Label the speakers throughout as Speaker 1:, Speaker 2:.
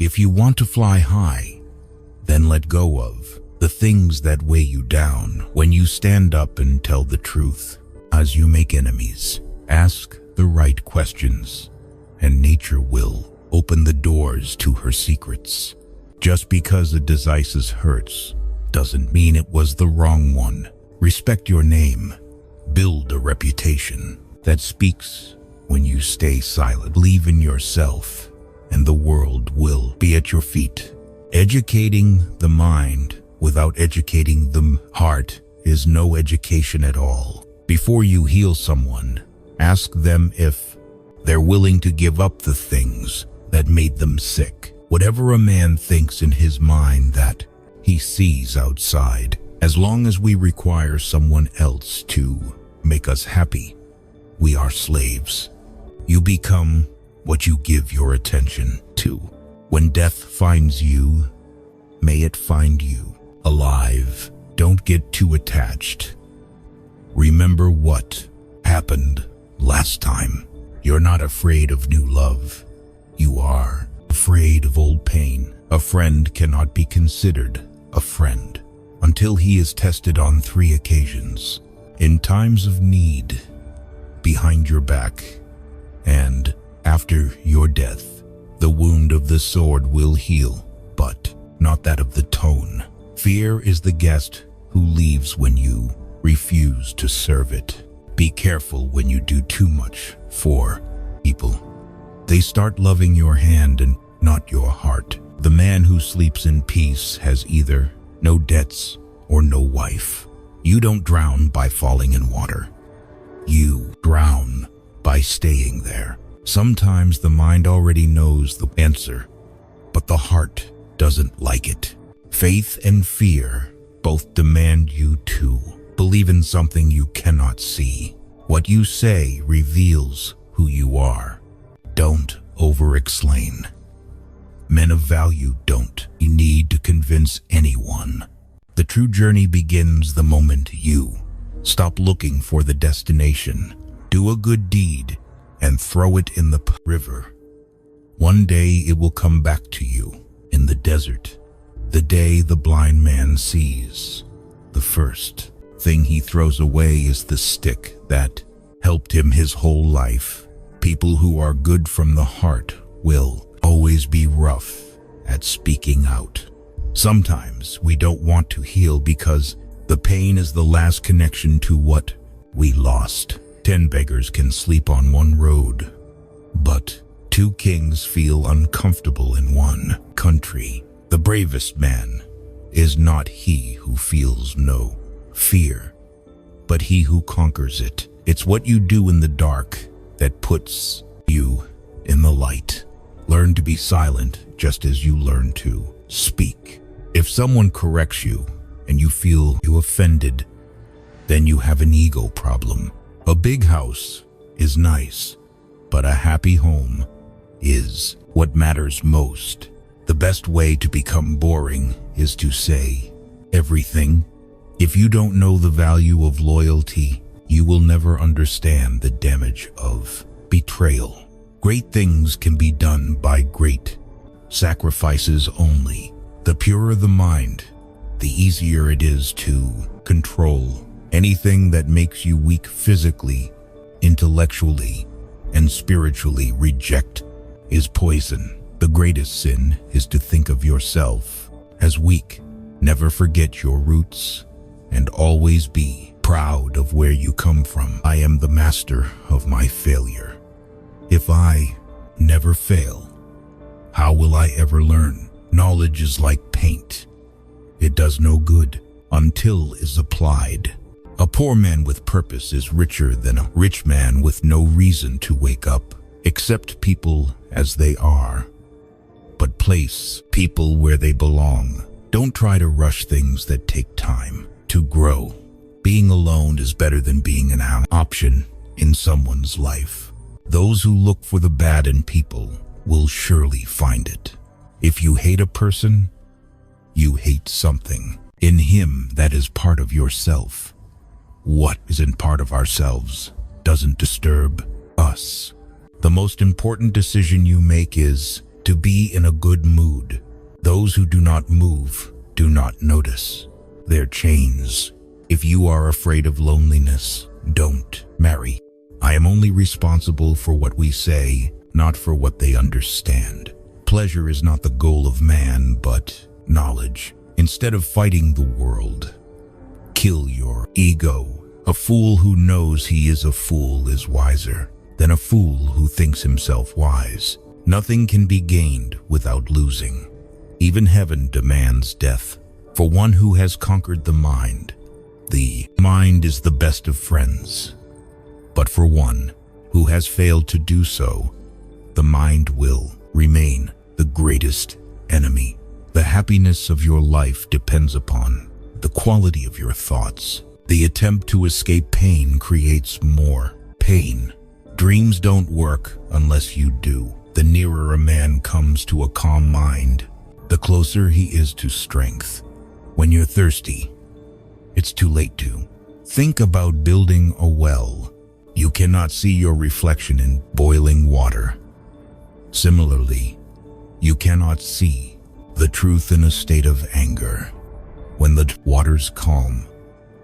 Speaker 1: If you want to fly high, then let go of the things that weigh you down. When you stand up and tell the truth, as you make enemies, ask the right questions, and nature will open the doors to her secrets. Just because a disease hurts doesn't mean it was the wrong one. Respect your name. Build a reputation that speaks when you stay silent. Believe in yourself, and the world will be at your feet. Educating the mind without educating the heart is no education at all. Before you heal someone, ask them if they're willing to give up the things that made them sick. Whatever a man thinks in his mind, that he sees outside. As long as we require someone else to make us happy, we are slaves. You become what you give your attention to. When death finds you, may it find you alive. Don't get too attached. Remember what happened last time. You're not afraid of new love. You are afraid of old pain. A friend cannot be considered a friend until he is tested on 3 occasions. In times of need, behind your back, and after your death. The wound of the sword will heal, but not that of the tone. Fear is the guest who leaves when you refuse to serve it. Be careful when you do too much for people. They start loving your hand and not your heart. The man who sleeps in peace has either no debts or no wife. You don't drown by falling in water. You drown by staying there. Sometimes the mind already knows the answer, but the heart doesn't like it. Faith and fear both demand you to believe in something you cannot see. What you say reveals who you are. Don't over-explain. Men of value don't need to convince anyone. The true journey begins the moment you stop looking for the destination. Do a good deed and throw it in the river. One day it will come back to you in the desert. The day the blind man sees. The first thing he throws away is the stick that helped him his whole life. People who are good from the heart will always be rough at speaking out. Sometimes we don't want to heal because the pain is the last connection to what we lost. 10 beggars can sleep on one road, but 2 kings feel uncomfortable in one country. The bravest man is not he who feels no fear, but he who conquers it. It's what you do in the dark that puts you in the light. Learn to be silent just as you learn to speak. If someone corrects you and you feel you offended, then you have an ego problem. A big house is nice, but a happy home is what matters most. The best way to become boring is to say everything. If you don't know the value of loyalty, you will never understand the damage of betrayal. Great things can be done by great sacrifices only. The purer the mind, the easier it is to control. Anything that makes you weak physically, intellectually, and spiritually reject is poison. The greatest sin is to think of yourself as weak. Never forget your roots and always be proud of where you come from. I am the master of my failure. If I never fail, how will I ever learn? Knowledge is like paint. It does no good until is applied. A poor man with purpose is richer than a rich man with no reason to wake up. Accept people as they are, but place people where they belong. Don't try to rush things that take time to grow. Being alone is better than being an option in someone's life. Those who look for the bad in people will surely find it. If you hate a person, you hate something in him that is part of yourself. What isn't part of ourselves doesn't disturb us. The most important decision you make is to be in a good mood. Those who do not move do not notice their chains. If you are afraid of loneliness, don't marry. I am only responsible for what we say, not for what they understand. Pleasure is not the goal of man, but knowledge. Instead of fighting the world, kill your ego. A fool who knows he is a fool is wiser than a fool who thinks himself wise. Nothing can be gained without losing. Even heaven demands death. For one who has conquered the mind is the best of friends. But for one who has failed to do so, the mind will remain the greatest enemy. The happiness of your life depends upon the quality of your thoughts. The attempt to escape pain creates more pain. Dreams don't work unless you do. The nearer a man comes to a calm mind, the closer he is to strength. When you're thirsty, it's too late to think about building a well. You cannot see your reflection in boiling water. Similarly, you cannot see the truth in a state of anger. When the water's calm,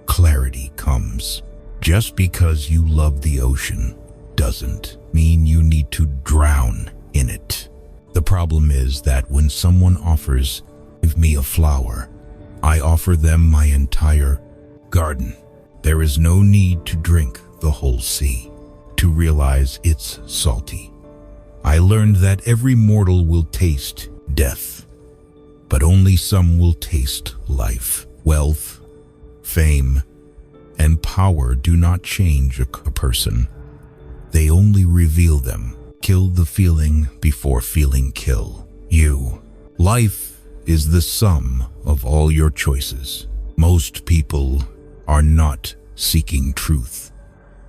Speaker 1: clarity comes. Just because you love the ocean doesn't mean you need to drown in it. The problem is that when someone offers, "Give me a flower," I offer them my entire garden. There is no need to drink the whole sea to realize it's salty. I learned that every mortal will taste death, but only some will taste life. Wealth, fame, and power do not change a person. They only reveal them. Kill the feeling before feeling kill you. Life is the sum of all your choices. Most people are not seeking truth.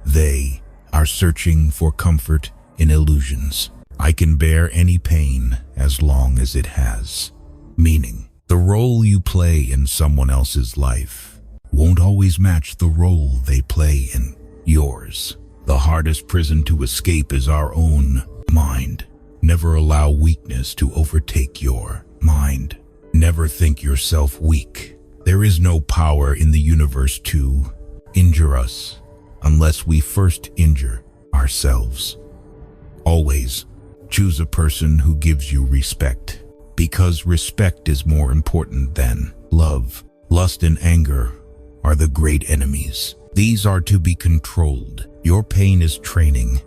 Speaker 1: They are searching for comfort in illusions. I can bear any pain as long as it has meaning. The role you play in someone else's life won't always match the role they play in yours. The hardest prison to escape is our own mind. Never allow weakness to overtake your mind. Never think yourself weak. There is no power in the universe to injure us unless we first injure ourselves. Always choose a person who gives you respect, because respect is more important than love. Lust and anger are the great enemies. These are to be controlled. Your pain is training,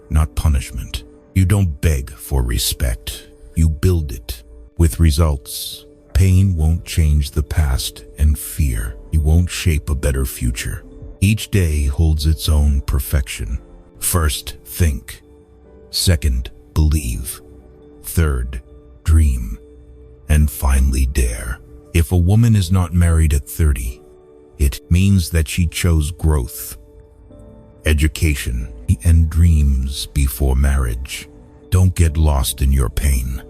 Speaker 1: not punishment. You don't beg for respect. You build it with results. Pain won't change the past, and fear, it won't shape a better future. Each day holds its own perfection. First, think. Second, believe. Third, dream. And finally, dare. If a woman is not married at 30, it means that she chose growth, education, and dreams before marriage. Don't get lost in your pain.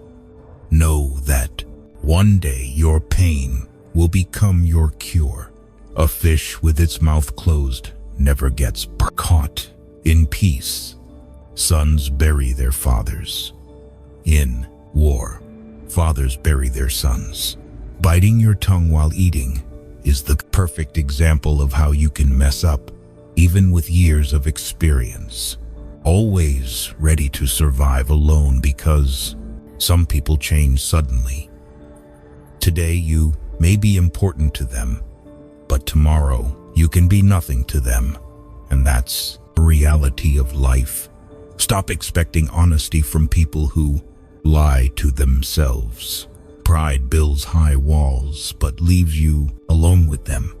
Speaker 1: Know that one day your pain will become your cure. A fish with its mouth closed never gets caught. In peace, sons bury their fathers. In war, fathers bury their sons. Biting your tongue while eating is the perfect example of how you can mess up, even with years of experience. Always ready to survive alone, because some people change suddenly. Today you may be important to them, but tomorrow you can be nothing to them, and that's the reality of life. Stop expecting honesty from people who lie to themselves. Pride builds high walls but leaves you alone with them.